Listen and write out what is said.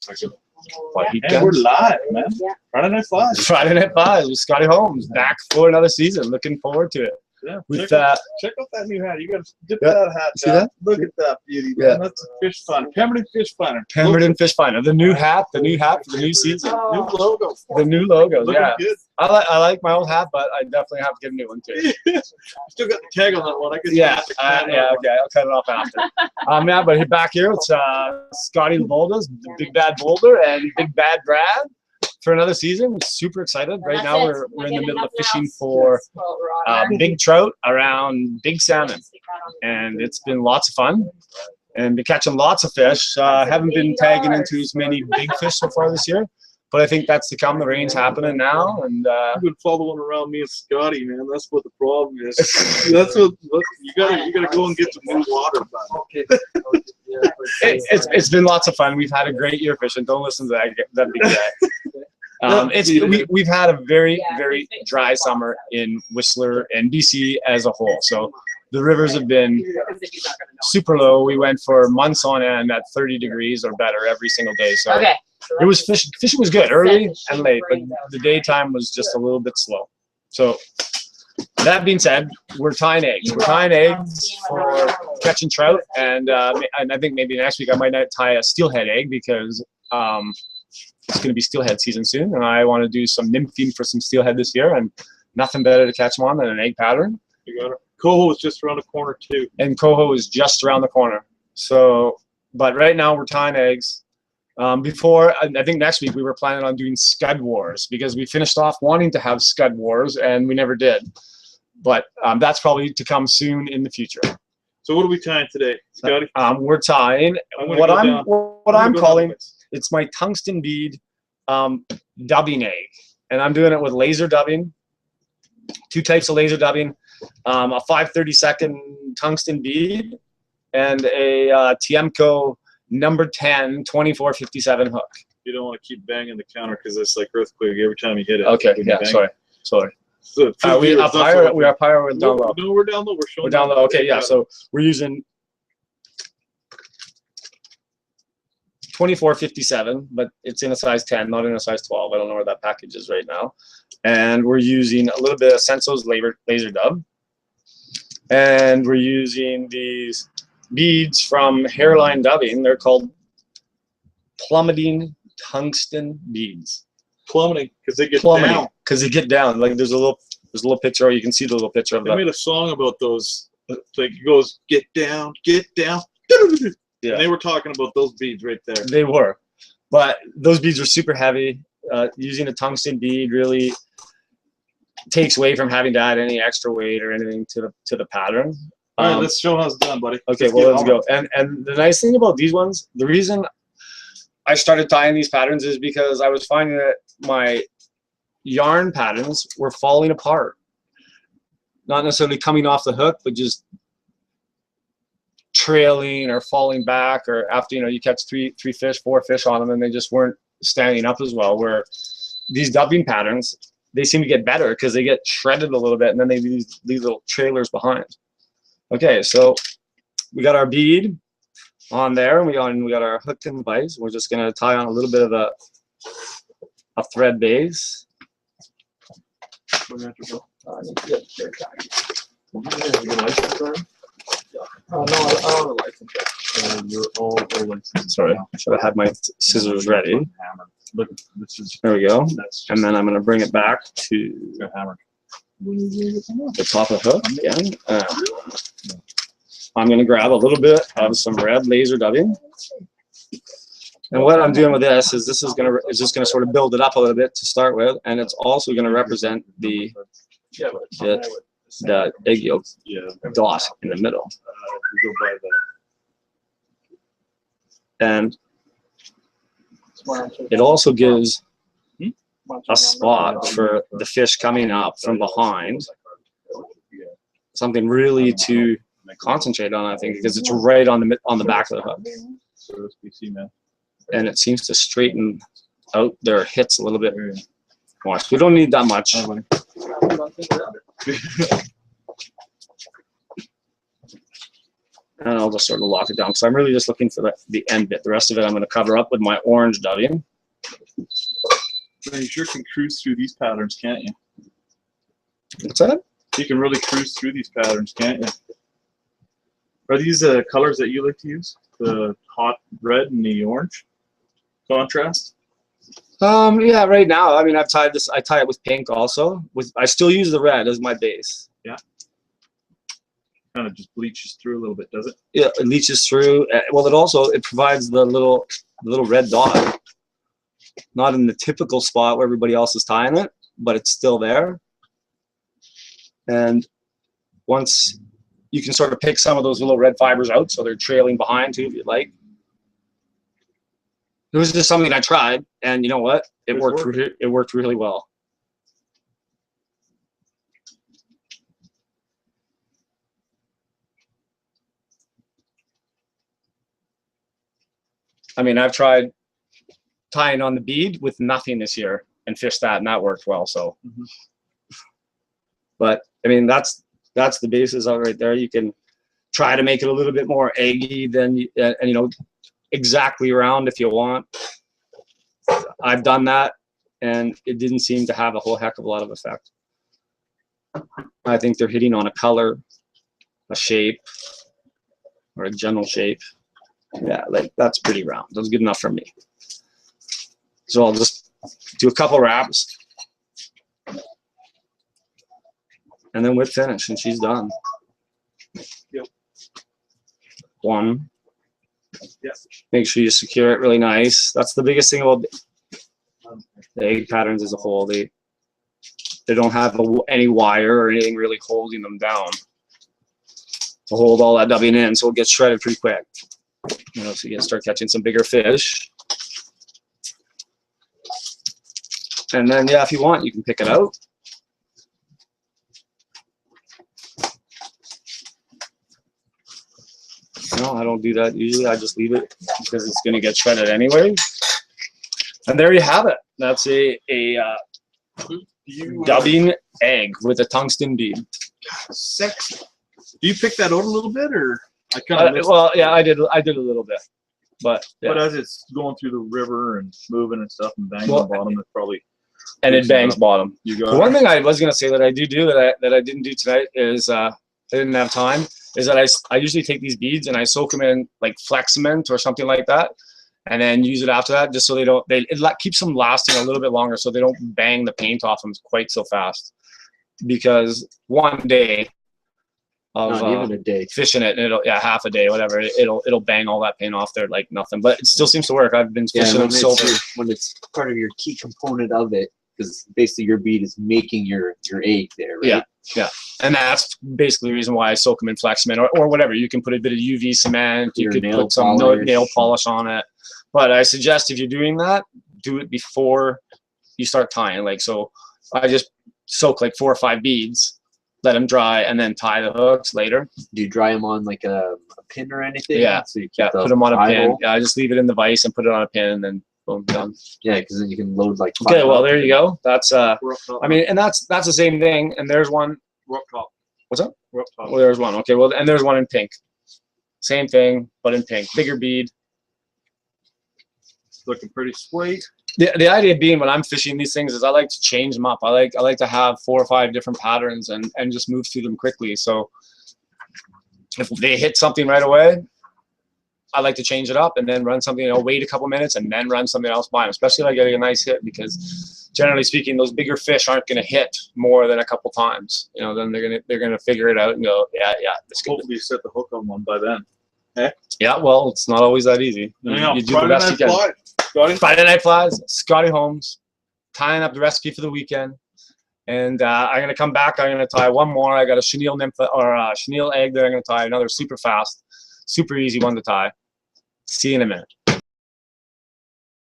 But And we're live, man. Friday Night Five. Friday Night Five with Scotty Holmes back for another season. Looking forward to it. Yeah, With check out that new hat. You got to dip that hat See down. that? Look at that beauty, man. That's a fish finder. Pemberton Fish Finder. Pemberton Fish Finder. The new hat for the new season. New logo. The new logo. Looking Yeah. good. I like my old hat, but I definitely have to get a new one too. Still got the tag on that one. I guess Yeah. Okay. I'll cut it off after. Yeah, but back here it's Scotty the Boulders, the Big Bad Boulder, and Big Bad Brad for another season. We're super excited. Right now we're in the middle of fishing for big trout around big salmon, and it's been lots of fun. And been catching lots of fish. Haven't been tagging into as many big fish so far this year, but I think that's to come. The rain's happening now, and you've been following around me and Scotty, man. That's what the problem is. That's what you gotta go and get some new water. It's been lots of fun. We've had a great year fishing. Don't listen to that big guy. We've had a very dry summer in Whistler and BC as a whole. So the rivers have been super low. We went for months on end at 30 degrees or better every single day. So it was fishing was good early and late, but the daytime was just a little bit slow. So that being said, we're tying eggs. We're tying eggs for catching trout, and I think maybe next week I might not tie a steelhead egg because it's going to be steelhead season soon, and I want to do some nymphing for some steelhead this year, and nothing better to catch them on than an egg pattern. You got it. Coho is just around the corner too. And Coho is just around the corner. So, but right now we're tying eggs. Before, I think next week we were planning on doing scud wars because we finished off wanting to have scud wars and we never did. But that's probably to come soon in the future. So what are we tying today, Scotty? We're tying what I'm calling, it's my tungsten bead dubbing egg. And I'm doing it with laser dubbing, 2 types of laser dubbing, a 5/32 tungsten bead, and a Tiemco number 10 2457 hook. You don't want to keep banging the counter because it's like earthquake every time you hit it. Okay, yeah, sorry. So we are up higher, we're down low. No, we're down low. We're down low. Okay, yeah. So we're using 2457, but it's in a size 10, not in a size 12. I don't know where that package is right now. And we're using a little bit of Senso's laser dub. And we're using these beads from Hairline Dubbing. They're called plummeting tungsten beads. Plummeting because they get down. Because they get down. Like there's a little picture, or you can see the little picture of that. They made a song about those. Like it goes, get down, get down. Yeah. And they were talking about those beads right there. They were, but those beads are super heavy. Using a tungsten bead really takes away from having to add any extra weight or anything to the pattern. All right, let's show how it's done, buddy. Okay, let's go. And the nice thing about these ones, the reason I started tying these patterns is because I was finding that my yarn patterns were falling apart. Not necessarily coming off the hook, but just trailing or falling back, or after you catch three fish, 4 fish on them, and they just weren't standing up as well. Where these dubbing patterns, they seem to get better because they get shredded a little bit, and then they leave these little trailers behind. Okay, so we got our bead on there, and we got our hook and vise. We're just gonna tie on a little bit of a thread base. Sorry, I should have had my scissors ready. There we go. And then I'm going to bring it back to the top of the hook again. I'm going to grab a little bit of some red laser dubbing. And what I'm doing with this is just going to sort of build it up a little bit to start with, and it's also going to represent the egg yolk dot in the middle. And it also gives a spot for the fish coming up from behind. Something really to concentrate on, I think, because it's right on the back of the hook. And it seems to straighten out their hits a little bit. Watch. We don't need that much. And I'll just sort of lock it down because I'm really just looking for the end bit. The rest of it I'm going to cover up with my orange dubbing. Man, you sure can cruise through these patterns, can't you? What's that? You can really cruise through these patterns, can't you? Are these colors that you like to use? The hot red and the orange contrast? Yeah, right now, I mean, I've tied this, I tie it with pink also. I still use the red as my base. Yeah. Kind of just bleaches through a little bit, does it? Yeah, it leaches through. Well, it provides the little red dot. Not in the typical spot where everybody else is tying it, but it's still there. And once you can sort of pick some of those little red fibers out, so they're trailing behind too, if you'd like. It was just something I tried, and you know what? It worked. It worked really well. I mean, I've tried tying on the bead with nothing this year and fished that, and that worked well. So, but I mean, that's the basis of it right there. You can try to make it a little bit more eggy than, and you know, exactly round if you want. I've done that, and it didn't seem to have a whole heck of a lot of effect. I think they're hitting on a color, a shape, or a general shape. Yeah, like that's pretty round. That's good enough for me. So I'll just do a couple wraps, and then whip finish, and she's done. Yep. One. Yes. Make sure you secure it really nice. That's the biggest thing about the egg patterns as a whole. They don't have any wire or anything really holding them down to hold all that dubbing in, so it gets shredded pretty quick. You know, so you can start catching some bigger fish. And then, yeah, if you want, you can pick it out. No, I don't do that usually. I just leave it because it's going to get shredded anyway. And there you have it. That's a dubbing egg with a tungsten bead. Sexy. Do you pick that out a little bit, or I kind of well, yeah, I did a little bit, but yeah. But as it's going through the river and moving and stuff and banging the bottom, it probably it bangs bottom. You got the one thing I was going to say that I do that I didn't do tonight is I didn't have time. Is that I usually take these beads and I soak them in like Flex Cement or something like that, and then use it after that, just so it keeps them lasting a little bit longer, so they don't bang the paint off them quite so fast. Because one day of not even a day fishing it, and half a day, whatever, it'll bang all that paint off there like nothing. But it still seems to work. I've been fishing them silver when it's part of your key component of it, because basically your bead is making your egg there, right? Yeah. And that's basically the reason why I soak them in Flex Cement or whatever. You can put a bit of UV cement. You could put some nail polish on it. But I suggest if you're doing that, do it before you start tying. Like, so I just soak like 4 or 5 beads, let them dry, and then tie the hooks later. Do you dry them on like a pin or anything? Yeah. So you Yeah, put them on a pin. Yeah, I just leave it in the vise and put it on a pin, and then boom, done. Yeah, because then you can load like 5 okay, well, there you go. That's I I mean, and that's the same thing. And there's one. We're up top. What's up? We're up top. Well, there's one. Okay, well, and there's one in pink. Same thing, but in pink. Bigger bead. Looking pretty sweet. The idea being when I'm fishing these things is I like to change them up. I like to have 4 or 5 different patterns and just move through them quickly. So if they hit something right away, I like to change it up and then run something, wait a couple minutes and then run something else by them, especially if I get a nice hit, because generally speaking, those bigger fish aren't going to hit more than a couple times. Then they're gonna figure it out and go, yeah. Hopefully you set the hook on one by then. Eh? Yeah, well, it's not always that easy. You do the best you can. Friday Night Flies, Scotty Holmes, tying up the recipe for the weekend. And I'm going to come back. I'm going to tie one more. I got a chenille nymph or a chenille egg that I'm going to tie, another super fast, super easy one to tie. See you in a minute.